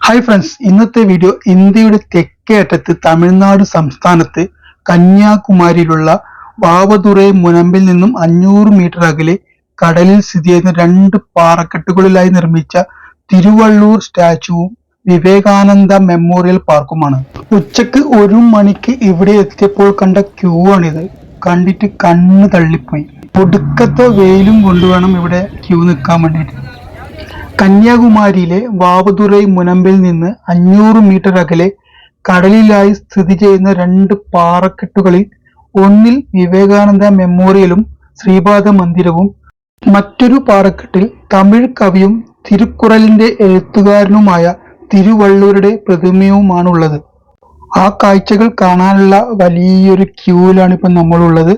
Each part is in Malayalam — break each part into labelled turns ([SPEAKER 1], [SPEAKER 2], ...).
[SPEAKER 1] ഹായ് ഫ്രണ്ട്സ്, ഇന്നത്തെ വീഡിയോ ഇന്ത്യയുടെ തെക്കേ അറ്റത്ത് തമിഴ്നാട് സംസ്ഥാനത്ത് കന്യാകുമാരിയിലുള്ള വാവതുറൈ മുനമ്പിൽ നിന്നും 500 മീറ്റർ അകലെ കടലിൽ സ്ഥിതി ചെയ്യുന്ന രണ്ട് പാറക്കെട്ടുകളിലായി നിർമ്മിച്ച തിരുവള്ളൂർ സ്റ്റാച്യുവും വിവേകാനന്ദ മെമ്മോറിയൽ പാർക്കുമാണ്. ഉച്ചക്ക് 1 മണിക്ക് ഇവിടെ എത്തിയപ്പോൾ കണ്ട ക്യൂ ആണിത്. കണ്ടിട്ട് കണ്ണ് തള്ളിപ്പോയി. ഒടുക്കത്തെ വെയിലും കൊണ്ടുവേണം ഇവിടെ ക്യൂ നിൽക്കാൻ വേണ്ടിയിട്ട്. കന്യാകുമാരിയിലെ വാവതുറൈ മുനമ്പിൽ നിന്ന് 500 മീറ്റർ അകലെ കടലിലായി സ്ഥിതി ചെയ്യുന്ന രണ്ട് പാറക്കെട്ടുകളിൽ ഒന്നിൽ വിവേകാനന്ദ മെമ്മോറിയലും ശ്രീപാദ മന്ദിരവും, മറ്റൊരു പാറക്കെട്ടിൽ തമിഴ് കവിയും തിരുക്കുറലിന്റെ എഴുത്തുകാരനുമായ തിരുവള്ളൂരുടെ പ്രതിമയുമാണുള്ളത്. ആ കാഴ്ചകൾ കാണാനുള്ള വലിയൊരു ക്യൂവിലാണ് ഇപ്പം നമ്മളുള്ളത്.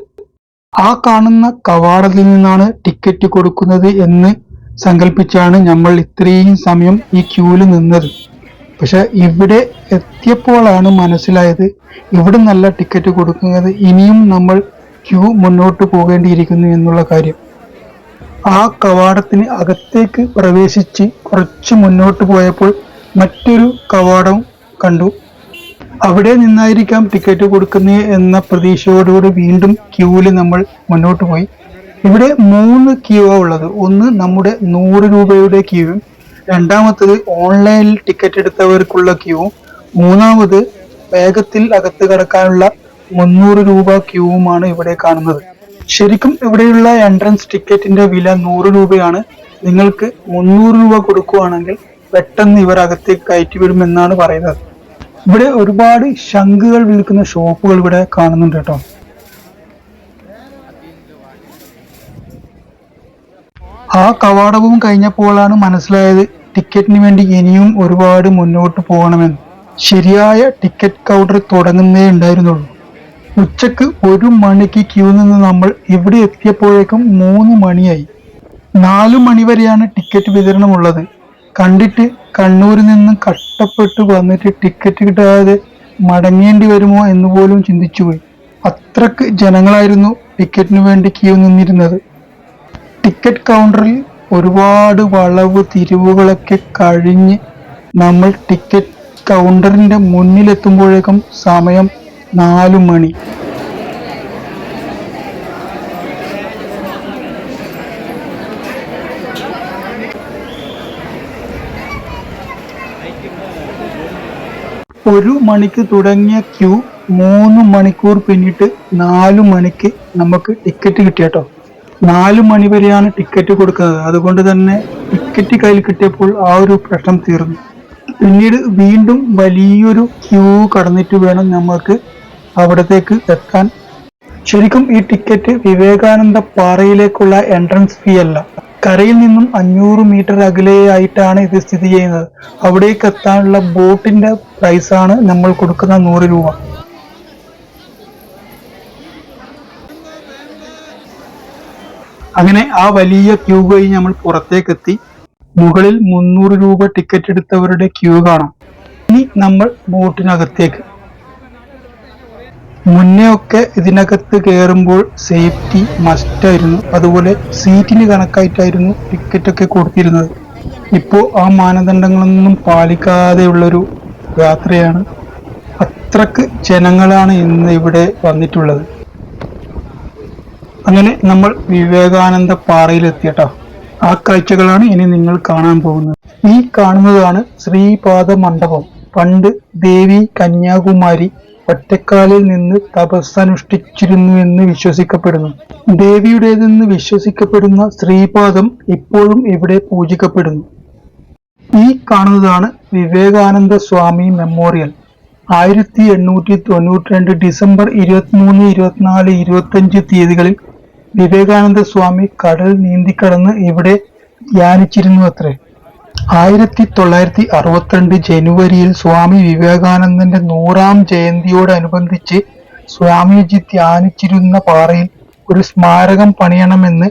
[SPEAKER 1] ആ കാണുന്ന കവാടത്തിൽ നിന്നാണ് ടിക്കറ്റ് കൊടുക്കുന്നത് എന്ന് സങ്കല്പിച്ചാണ് നമ്മൾ ഇത്രയും സമയം ഈ ക്യൂവിൽ നിന്നത്. പക്ഷെ ഇവിടെ എത്തിയപ്പോഴാണ് മനസ്സിലായത് ഇവിടെ നല്ല ടിക്കറ്റ് കൊടുക്കുന്നത്, ഇനിയും നമ്മൾ ക്യൂ മുന്നോട്ട് പോകേണ്ടിയിരിക്കുന്നു എന്നുള്ള കാര്യം. ആ കവാടത്തിന് അകത്തേക്ക് പ്രവേശിച്ച് കുറച്ച് മുന്നോട്ട് പോയപ്പോൾ മറ്റൊരു കവാടം കണ്ടു. അവിടെ നിന്നായിരിക്കാം ടിക്കറ്റ് കൊടുക്കുന്നത് എന്ന പ്രതീക്ഷയോടുകൂടി വീണ്ടും ക്യൂവിൽ നമ്മൾ മുന്നോട്ട് പോയി. ഇവിടെ 3 ക്യൂ ഉള്ളത്. ഒന്ന് നമ്മുടെ 100 രൂപയുടെ ക്യൂവും, രണ്ടാമത്തത് ഓൺലൈനിൽ ടിക്കറ്റ് എടുത്തവർക്കുള്ള ക്യൂവും, മൂന്നാമത് വേഗത്തിൽ അകത്ത് കടക്കാനുള്ള 300 രൂപ ക്യൂവുമാണ് ഇവിടെ കാണുന്നത്. ശരിക്കും ഇവിടെയുള്ള എൻട്രൻസ് ടിക്കറ്റിന്റെ വില 100 രൂപയാണ്. നിങ്ങൾക്ക് 300 രൂപ കൊടുക്കുകയാണെങ്കിൽ പെട്ടെന്ന് ഇവർ അകത്തേക്ക് കയറ്റിവിടുമെന്നാണ് പറയുന്നത്. ഇവിടെ ഒരുപാട് ശംഖുകൾ വിൽക്കുന്ന ഷോപ്പുകൾ ഇവിടെ കാണുന്നുണ്ട് കേട്ടോ. ആ കവാടവും കഴിഞ്ഞപ്പോഴാണ് മനസ്സിലായത് ടിക്കറ്റിന് വേണ്ടി ഇനിയും ഒരുപാട് മുന്നോട്ട് പോകണമെന്ന്. ശരിയായ ടിക്കറ്റ് കൗണ്ടർ തുടങ്ങുന്നേ ഉണ്ടായിരുന്നുള്ളൂ. ഉച്ചക്ക് 1 മണിക്ക് ക്യൂ നിന്ന് നമ്മൾ ഇവിടെ എത്തിയപ്പോഴേക്കും 3 മണിയായി. 4 മണി വരെയാണ് ടിക്കറ്റ് വിതരണമുള്ളത്. കണ്ടിട്ട് കണ്ണൂരിൽ നിന്നും കഷ്ടപ്പെട്ട് വന്നിട്ട് ടിക്കറ്റ് കിട്ടാതെ മടങ്ങേണ്ടി വരുമോ എന്ന് പോലും ചിന്തിച്ചുപോയി. അത്രക്ക് ജനങ്ങളായിരുന്നു ടിക്കറ്റിന് വേണ്ടി ക്യൂ നിന്നിരുന്നത്. ടിക്കറ്റ് കൗണ്ടറിൽ ഒരുപാട് വളവ് തിരിവുകളൊക്കെ കഴിഞ്ഞ് നമ്മൾ ടിക്കറ്റ് കൗണ്ടറിന്റെ മുന്നിലെത്തുമ്പോഴേക്കും സമയം 4 മണി. ഒരു മണിക്ക് തുടങ്ങിയ ക്യൂ 3 മണിക്കൂർ പിന്നിട്ട് 4 മണിക്ക് നമുക്ക് ടിക്കറ്റ് കിട്ടിയട്ടോ. 4 മണി വരെയാണ് ടിക്കറ്റ് കൊടുക്കുന്നത്. അതുകൊണ്ട് തന്നെ ടിക്കറ്റ് കയ്യിൽ കിട്ടിയപ്പോൾ ആ ഒരു പ്രശ്നം തീർന്നു. പിന്നീട് വീണ്ടും വലിയൊരു ക്യൂ കടന്നിട്ട് വേണം നമുക്ക് അവിടത്തേക്ക് എത്താൻ. ശരിക്കും ഈ ടിക്കറ്റ് വിവേകാനന്ദ പാറയിലേക്കുള്ള എൻട്രൻസ് ഫീ അല്ല. കരയിൽ നിന്നും 500 മീറ്റർ അകലെയായിട്ടാണ് ഇത് സ്ഥിതി ചെയ്യുന്നത്. അവിടേക്ക് എത്താനുള്ള ബോട്ടിന്റെ പ്രൈസാണ് നമ്മൾ കൊടുക്കുന്ന 100 രൂപ. അങ്ങനെ ആ വലിയ ക്യൂ കഴിഞ്ഞ് നമ്മൾ പുറത്തേക്ക് എത്തി. മുകളിൽ 300 രൂപ ടിക്കറ്റ് എടുത്തവരുടെ ക്യൂ കാണാം. ഇനി നമ്മൾ ബോട്ടിനകത്തേക്ക്. മുന്നേ ഒക്കെ ഇതിനകത്ത് കയറുമ്പോൾ സേഫ്റ്റി മസ്റ്റായിരുന്നു. അതുപോലെ സീറ്റിന് കണക്കായിട്ടായിരുന്നു ടിക്കറ്റ് ഒക്കെ കൊടുത്തിരുന്നത്. ഇപ്പോൾ ആ മാനദണ്ഡങ്ങളൊന്നും പാലിക്കാതെയുള്ളൊരു യാത്രയാണ്. അത്രക്ക് ജനങ്ങളാണ് ഇന്ന് ഇവിടെ വന്നിട്ടുള്ളത്. അങ്ങനെ നമ്മൾ വിവേകാനന്ദ പാറയിലെത്തിയട്ടോ. ആ കാഴ്ചകളാണ് ഇനി നിങ്ങൾ കാണാൻ പോകുന്നത്. ഈ കാണുന്നതാണ് ശ്രീപാദ മണ്ഡപം. പണ്ട് ദേവി കന്യാകുമാരി ഒറ്റക്കാലിൽ നിന്ന് തപസ്സനുഷ്ഠിച്ചിരുന്നു എന്ന് വിശ്വസിക്കപ്പെടുന്നു. ദേവിയുടേതെന്ന് വിശ്വസിക്കപ്പെടുന്ന ശ്രീപാദം ഇപ്പോഴും ഇവിടെ പൂജിക്കപ്പെടുന്നു. ഈ കാണുന്നതാണ് വിവേകാനന്ദ സ്വാമി മെമ്മോറിയൽ. 1892 ഡിസംബർ 23, 24, 25 തീയതികളിൽ വിവേകാനന്ദ സ്വാമി കടൽ നീന്തിക്കടന്ന് ഇവിടെ ധ്യാനിച്ചിരുന്നു അത്രേ. 1962 ജനുവരിയിൽ സ്വാമി വിവേകാനന്ദന്റെ 100ാം ജയന്തിയോടനുബന്ധിച്ച് സ്വാമിജി ധ്യാനിച്ചിരുന്ന പാറയിൽ ഒരു സ്മാരകം പണിയണമെന്ന്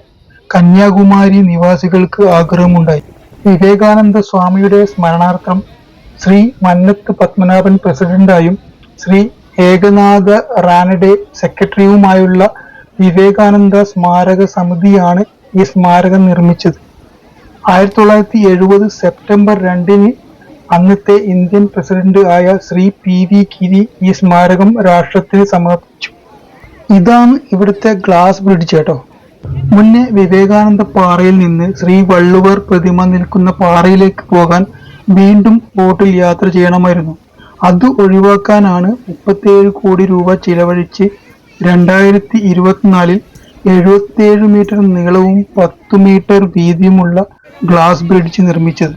[SPEAKER 1] കന്യാകുമാരി നിവാസികൾക്ക് ആഗ്രഹമുണ്ടായി. വിവേകാനന്ദ സ്വാമിയുടെ സ്മരണാർത്ഥം ശ്രീ മന്നത്ത് പത്മനാഭൻ പ്രസിഡന്റായും ശ്രീ ഏകനാഥ റാനഡെ സെക്രട്ടറിയുമായുള്ള വിവേകാനന്ദ സ്മാരക സമിതിയാണ് ഈ സ്മാരകം നിർമ്മിച്ചത്. 1970 സെപ്റ്റംബർ 2-ന് അന്നത്തെ ഇന്ത്യൻ പ്രസിഡന്റ് ആയ ശ്രീ PV ഗിരി ഈ സ്മാരകം രാഷ്ട്രത്തിന് സമർപ്പിച്ചു. ഇതാണ് ഇവിടുത്തെ ഗ്ലാസ് ബ്രിഡ്ജ് കേട്ടോ. മുന്നേ വിവേകാനന്ദ പാറയിൽ നിന്ന് ശ്രീ വള്ളുവർ പ്രതിമ നിൽക്കുന്ന പാറയിലേക്ക് പോകാൻ വീണ്ടും ബോട്ടിൽ യാത്ര ചെയ്യണമായിരുന്നു. അത് ഒഴിവാക്കാനാണ് 37 കോടി രൂപ ചിലവഴിച്ച് 2024 77 മീറ്റർ നീളവും 10 മീറ്റർ വീതിയുമുള്ള ഗ്ലാസ് ബ്രിഡ്ജ് നിർമ്മിച്ചത്.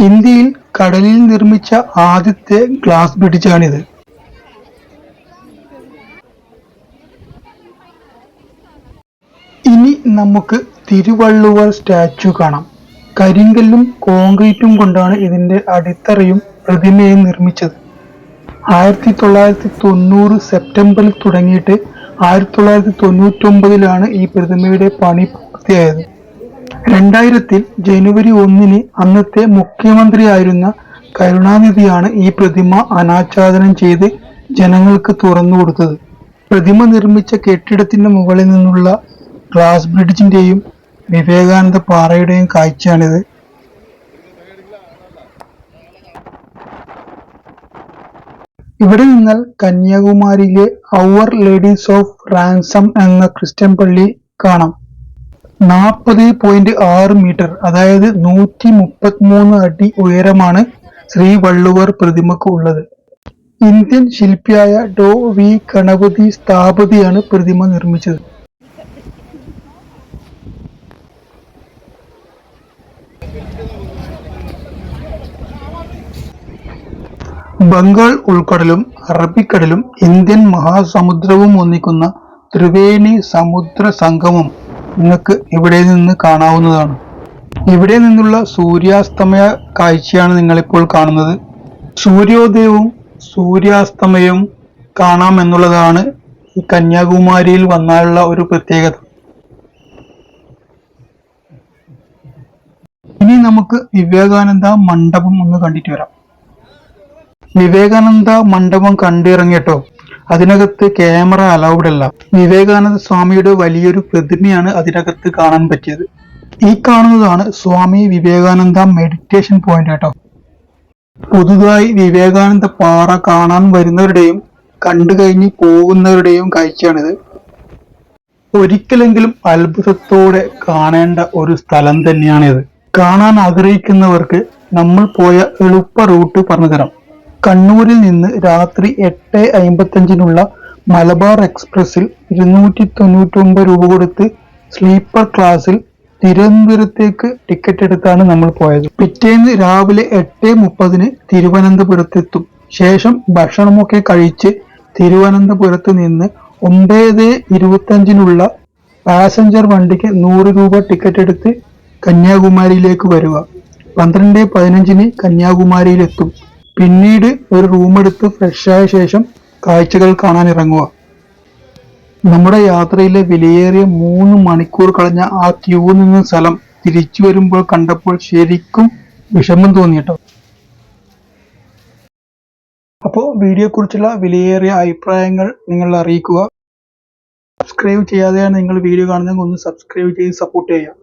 [SPEAKER 1] ഇന്ത്യയിൽ കടലിൽ നിർമ്മിച്ച ആദ്യത്തെ ഗ്ലാസ് ബ്രിഡ്ജാണിത്. ഇനി നമുക്ക് തിരുവള്ളുവർ സ്റ്റാച്യു കാണാം. കരിങ്കല്ലും കോൺക്രീറ്റും കൊണ്ടാണ് ഇതിന്റെ അടിത്തറയും പ്രതിമയും നിർമ്മിച്ചത്. 1990 സെപ്റ്റംബറിൽ തുടങ്ങിയിട്ട് 1999 ഈ പ്രതിമയുടെ പണി പൂർത്തിയായത്. 2000 ജനുവരി 1 അന്നത്തെ മുഖ്യമന്ത്രിയായിരുന്ന കരുണാനിധിയാണ് ഈ പ്രതിമ അനാച്ഛാദനം ചെയ്ത് ജനങ്ങൾക്ക് തുറന്നു കൊടുത്തത്. പ്രതിമ നിർമ്മിച്ച കെട്ടിടത്തിന്റെ മുകളിൽ നിന്നുള്ള ഗ്ലാസ് ബ്രിഡ്ജിന്റെയും വിവേകാനന്ദ പാറയുടെയും കാഴ്ചയാണിത്. ഇവിടെ നിന്നാൽ കന്യാകുമാരിയിലെ അവർ ലേഡീസ് ഓഫ് റാൻസം എന്ന ക്രിസ്ത്യൻ പള്ളി കാണാം. 40.6 മീറ്റർ അതായത് 133 അടി ഉയരമാണ് ശ്രീ വള്ളുവർ പ്രതിമക്ക് ഉള്ളത്. ഇന്ത്യൻ ശില്പിയായ ഡോ വി ഗണപതി സ്ഥാപതിയാണ് പ്രതിമ നിർമ്മിച്ചത്. ബംഗാൾ ഉൾക്കടലും അറബിക്കടലും ഇന്ത്യൻ മഹാസമുദ്രവും ഒന്നിക്കുന്ന ത്രിവേണി സമുദ്ര സംഗമം നിങ്ങൾക്ക് ഇവിടെ നിന്ന് കാണാവുന്നതാണ്. ഇവിടെ നിന്നുള്ള സൂര്യാസ്തമയ കാഴ്ചയാണ് നിങ്ങളിപ്പോൾ കാണുന്നത്. സൂര്യോദയവും സൂര്യാസ്തമയവും കാണാം എന്നുള്ളതാണ് ഈ കന്യാകുമാരിയിൽ വന്നാലുള്ള ഒരു പ്രത്യേകത. ഇനി നമുക്ക് വിവേകാനന്ദ മണ്ഡപം ഒന്ന് കണ്ടിട്ട് വരാം. വിവേകാനന്ദ മണ്ഡപം കണ്ടിറങ്ങിട്ടോ. അതിനകത്ത് ക്യാമറ അലൗഡ് അല്ല. വിവേകാനന്ദ സ്വാമിയുടെ വലിയൊരു പ്രതിമയാണ് അതിനകത്ത് കാണാൻ പറ്റിയത്. ഈ കാണുന്നതാണ് സ്വാമി വിവേകാനന്ദ മെഡിറ്റേഷൻ പോയിന്റ് കേട്ടോ. പുതുതായി വിവേകാനന്ദ പാറ കാണാൻ വരുന്നവരുടെയും കണ്ടു കഴിഞ്ഞ് പോകുന്നവരുടെയും കാഴ്ചയാണിത്. ഒരിക്കലെങ്കിലും അത്ഭുതത്തോടെ കാണേണ്ട ഒരു സ്ഥലം തന്നെയാണിത്. കാണാൻ ആഗ്രഹിക്കുന്നവർക്ക് നമ്മൾ പോയ എളുപ്പ റൂട്ട് പറഞ്ഞുതരാം. കണ്ണൂരിൽ നിന്ന് രാത്രി 8:55 മലബാർ എക്സ്പ്രസിൽ 299 രൂപ കൊടുത്ത് സ്ലീപ്പർ ക്ലാസ്സിൽ തിരുവനന്തപുരത്തേക്ക് ടിക്കറ്റ് എടുത്താണ് നമ്മൾ പോയത്. പിറ്റേന്ന് രാവിലെ 8:30 തിരുവനന്തപുരത്തെത്തും. ശേഷം ഭക്ഷണമൊക്കെ കഴിച്ച് തിരുവനന്തപുരത്ത് നിന്ന് 9:25 പാസഞ്ചർ വണ്ടിക്ക് 100 രൂപ ടിക്കറ്റ് എടുത്ത് കന്യാകുമാരിയിലേക്ക് വരിക. 12:15 കന്യാകുമാരിയിലെത്തും. പിന്നീട് ഒരു റൂമെടുത്ത് ഫ്രഷായ ശേഷം കാഴ്ചകൾ കാണാൻ ഇറങ്ങുക. നമ്മുടെ യാത്രയിലെ വിലയേറിയ 3 മണിക്കൂർ കളഞ്ഞ ആ ക്യൂ നിന്ന സ്ഥലം തിരിച്ചു വരുമ്പോൾ കണ്ടപ്പോൾ ശരിക്കും വിഷമം തോന്നിട്ടോ. അപ്പോൾ വീഡിയോയെ കുറിച്ചുള്ള വിലയേറിയ അഭിപ്രായങ്ങൾ നിങ്ങൾ അറിയിക്കുക. സബ്സ്ക്രൈബ് ചെയ്യാതെയാണ് നിങ്ങൾ വീഡിയോ കാണുന്നതെങ്കിൽ ഒന്ന് സബ്സ്ക്രൈബ് ചെയ്ത് സപ്പോർട്ട് ചെയ്യുക.